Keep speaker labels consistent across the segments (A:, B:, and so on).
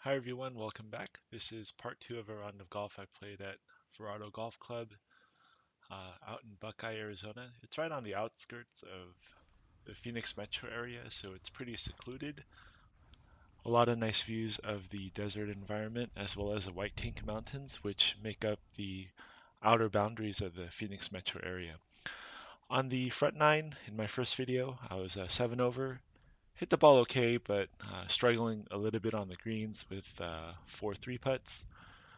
A: Hi everyone, welcome back. This is part two of a round of golf I played at Verrado Golf Club out in Buckeye, Arizona. It's right on the outskirts of the Phoenix metro area, so it's pretty secluded. A lot of nice views of the desert environment as well as the White Tank Mountains, which make up the outer boundaries of the Phoenix metro area. On the front nine, in my first video, I was 7 over. Hit the ball okay, but struggling a little bit on the greens with 4 3 putts.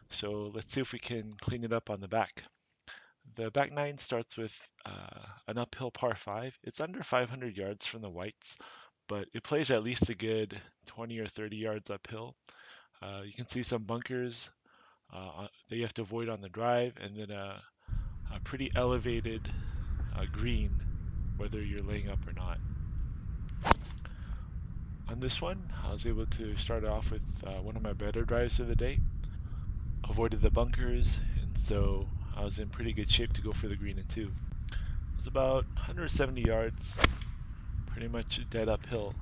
A: So let's see if we can clean it up on the back. The back nine starts with an uphill par 5. It's under 500 yards from the whites, but it plays at least a good 20 or 30 yards uphill. You can see some bunkers that you have to avoid on the drive, and then a pretty elevated green, whether you're laying up or not. On this one, I was able to start off with one of my better drives of the day. Avoided the bunkers, and so I was in pretty good shape to go for the green in two. It was about 170 yards, pretty much dead uphill.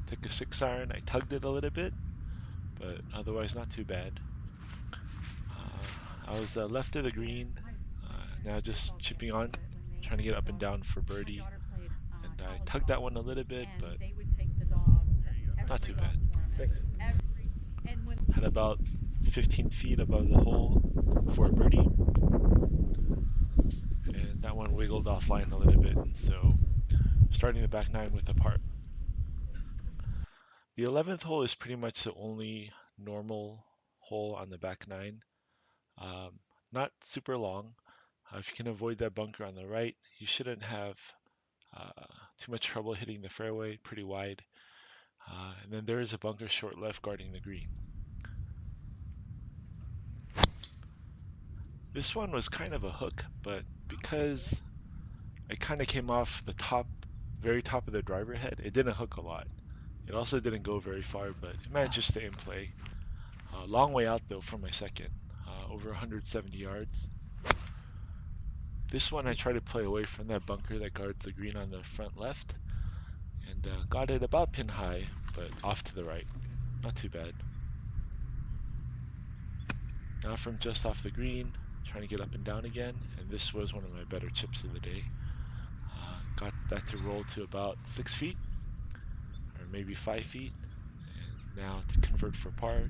A: Took a 6 iron, I tugged it a little bit, but otherwise not too bad. I was left of the green, now just chipping on, trying to get up and down for birdie. And I tugged that one a little bit, but not too bad.
B: Thanks.
A: Had about 15 feet above the hole for a birdie. And that one wiggled offline a little bit, and so starting the back nine with a par. The 11th hole is pretty much the only normal hole on the back nine. Um, Not super long. If you can avoid that bunker on the right, you shouldn't have uh, too much trouble hitting the fairway, pretty wide. And then there is a bunker short left guarding the green. This one was kind of a hook, but because I kind of came off the top, very top of the driver head, it didn't hook a lot. It also didn't go very far, but it managed to stay in play. Long way out though for my second, over 170 yards. This one I try to play away from that bunker that guards the green on the front left, and got it about pin high, but off to the right. Not too bad. Now from just off the green, trying to get up and down again, and this was one of my better chips of the day. Got that to roll to about 6 feet, or maybe 5 feet, and now to convert for par.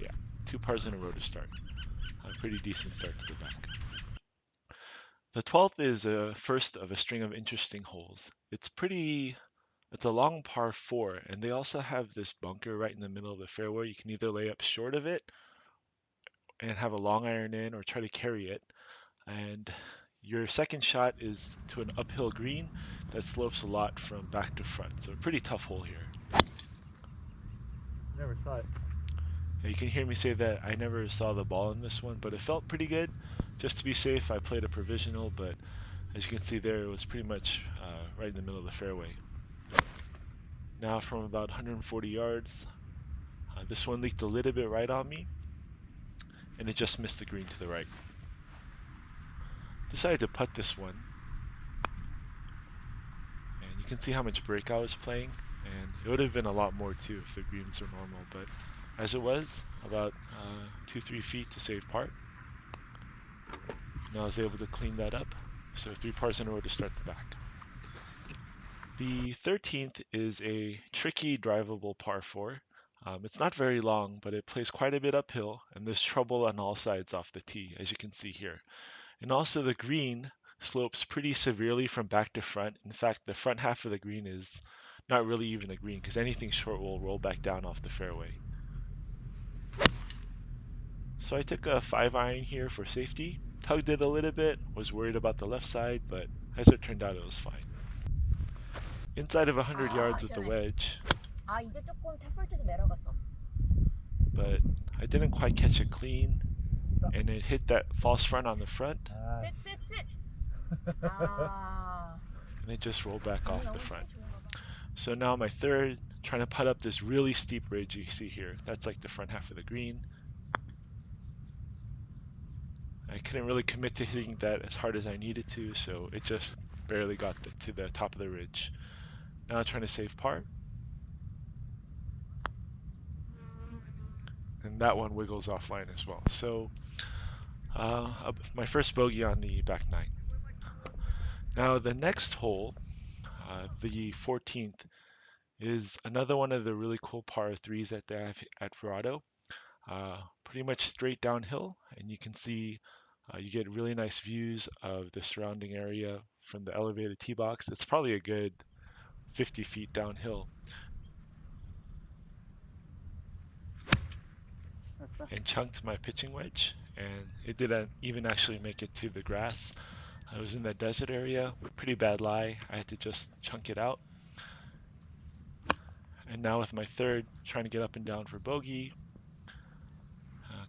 A: Yeah, 2 pars in a row to start. A pretty decent start to the back. The 12th is a first of a string of interesting holes. It's a long par 4, and they also have this bunker right in the middle of the fairway. You can either lay up short of it and have a long iron in or try to carry it. And your second shot is to an uphill green that slopes a lot from back to front. So a pretty tough hole here.
B: Never saw it.
A: Now you can hear me say that I never saw the ball in this one, but it felt pretty good. Just to be safe, I played a provisional, but as you can see there, it was pretty much right in the middle of the fairway. Now from about 140 yards, this one leaked a little bit right on me, and it just missed the green to the right. Decided to putt this one, and you can see how much break I was playing, and it would have been a lot more too if the greens were normal, but as it was, about 2-3 feet to save par. And I was able to clean that up, so 3 pars in a row to start the back. The 13th is a tricky drivable par 4. It's not very long, but it plays quite a bit uphill, and there's trouble on all sides off the tee, as you can see here. And also the green slopes pretty severely from back to front. In fact, the front half of the green is not really even a green, because anything short will roll back down off the fairway. So I took a 5 iron here for safety, tugged it a little bit, was worried about the left side, but as it turned out, it was fine. Inside of 100 yards with the
B: 시원해.
A: wedge,
B: 이제 조금 태풍도 내려갔어.
A: but I didn't quite catch it clean, and it hit that false front on the front,
B: sit. 아.
A: and it just rolled back off the front. So now my third, trying to putt up this really steep ridge you see here. That's like the front half of the green. I couldn't really commit to hitting that as hard as I needed to, so it just barely got to the top of the ridge. Now trying to save par. and that one wiggles offline as well. So my first bogey on the back nine. Now the next hole, the 14th, is another one of the really cool par threes that they have at Verrado. Pretty much straight downhill, and you can see you get really nice views of the surrounding area from the elevated tee box. It's probably a good 50 feet downhill. And chunked my pitching wedge, and it didn't even actually make it to the grass. I was in that desert area, pretty bad lie. I had to just chunk it out. And now with my third, trying to get up and down for bogey,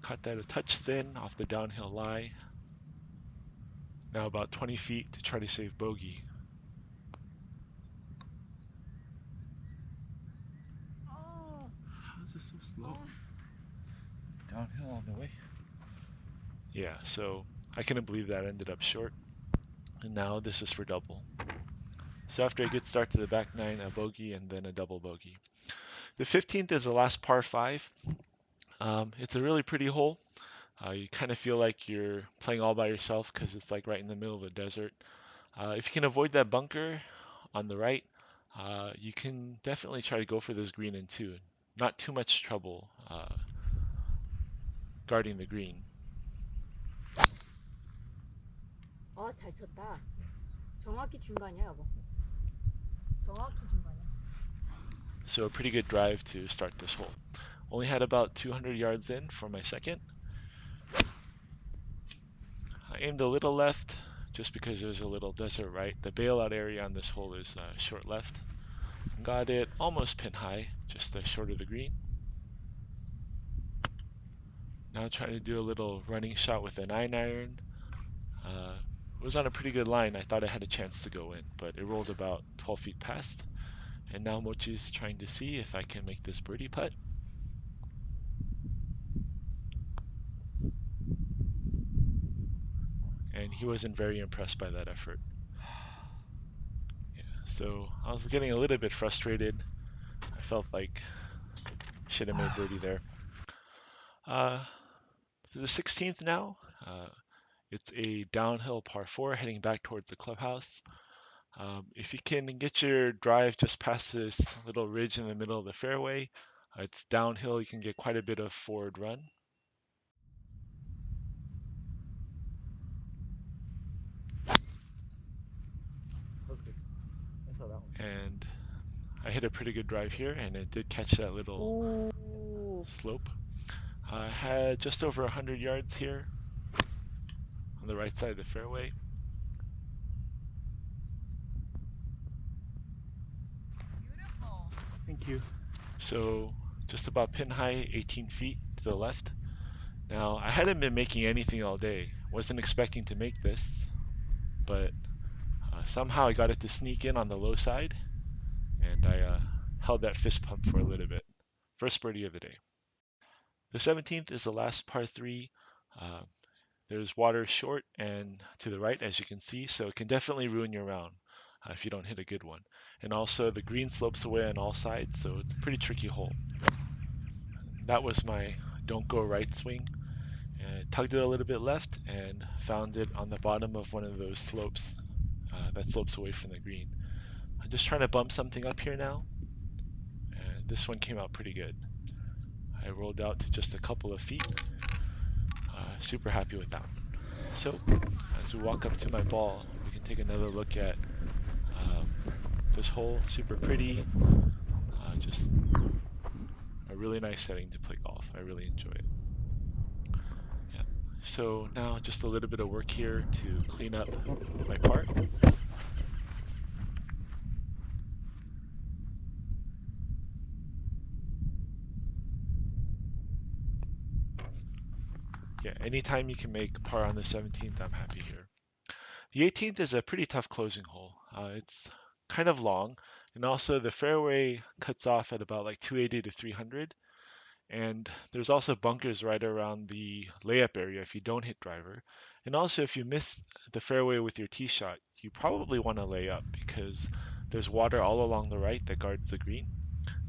A: caught that a touch thin off the downhill lie. Now about 20 feet to try to save bogey. How is this so slow? It's downhill all the way. Yeah, so I couldn't believe that ended up short. And now this is for double. So after a good start to the back nine, a bogey, and then a double bogey. The 15th is the last par 5. It's a really pretty hole. You kind of feel like you're playing all by yourself because it's like right in the middle of the desert. If you can avoid that bunker on the right, you can definitely try to go for this green in two. Not too much trouble guarding the green.
B: 잘 쳤다. 정확히 중간이야, 여보. 정확히 중간이야.
A: So a pretty good drive to start this hole. Only had about 200 yards in for my second. I aimed a little left just because there's a little desert right. The bailout area on this hole is short left. Got it almost pin high, just short of the green. Now trying to do a little running shot with a 9-iron. It was on a pretty good line. I thought I had a chance to go in, but it rolled about 12 feet past. And now Mochi's trying to see if I can make this birdie putt. And he wasn't very impressed by that effort. Yeah, so I was getting a little bit frustrated. I felt like should have made birdie there. For the 16th now, it's a downhill par 4 heading back towards the clubhouse. If you can get your drive just past this little ridge in the middle of the fairway, it's downhill. You can get quite a bit of forward run.
C: That's good. I saw that one.
A: And I hit a pretty good drive here, and it did catch that little
B: 오.
A: slope. I had just over 100 yards here on the right side of the fairway.
B: Beautiful.
A: Thank you. So just about pin high, 18 feet to the left. Now, I hadn't been making anything all day. Wasn't expecting to make this, but somehow I got it to sneak in on the low side, and I held that fist pump for a little bit. First birdie of the day. The 17th is the last par 3. There's water short and to the right, as you can see, so it can definitely ruin your round if you don't hit a good one. And also, the green slopes away on all sides, so it's a pretty tricky hole. That was my don't go right swing. And tugged it a little bit left and found it on the bottom of one of those slopes that slopes away from the green. I'm just trying to bump something up here now, and this one came out pretty good. I rolled out to just a couple of feet. Super happy with that one. So, as we walk up to my ball, we can take another look at this hole. Super pretty. Just a really nice setting to play golf. I really enjoy it. Yeah. So now just a little bit of work here to clean up my part. Yeah, anytime you can make par on the 17th, I'm happy here. The 18th is a pretty tough closing hole. It's kind of long, and also the fairway cuts off at about like 280 to 300. And there's also bunkers right around the layup area if you don't hit driver. And also if you miss the fairway with your tee shot, you probably want to lay up because there's water all along the right that guards the green.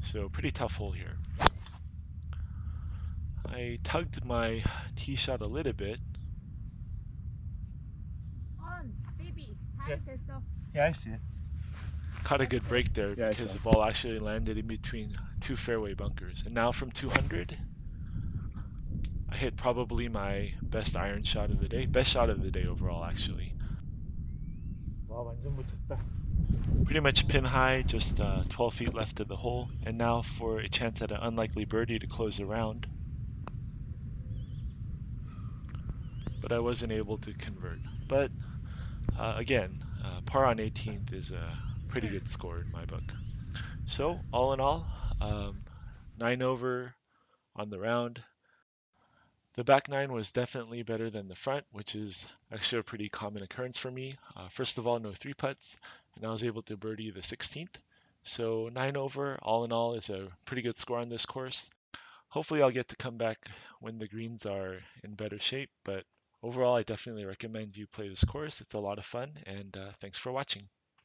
A: So pretty tough hole here. I tugged my tee shot a little bit.
B: On, baby.
C: Yeah.
B: 하이 됐어.
C: Yeah, I see it.
A: Caught a good break there
C: Yeah, I
A: because
C: saw.
A: the ball actually landed in between two fairway bunkers. And now from 200, I hit probably my best iron shot of the day. Best shot of the day overall, actually.
C: 와, 완전 붙였다.
A: Pretty much pin high, just 12 feet left of the hole. And now for a chance at an unlikely birdie to close the round. But I wasn't able to convert. But again, par on 18th is a pretty good score in my book. So all in all, 9 over on the round. The back nine was definitely better than the front, which is actually a pretty common occurrence for me. First of all, no three putts, and I was able to birdie the 16th. So 9 over, all in all, is a pretty good score on this course. Hopefully I'll get to come back when the greens are in better shape, but overall I definitely recommend you play this course. It's a lot of fun, and thanks for watching.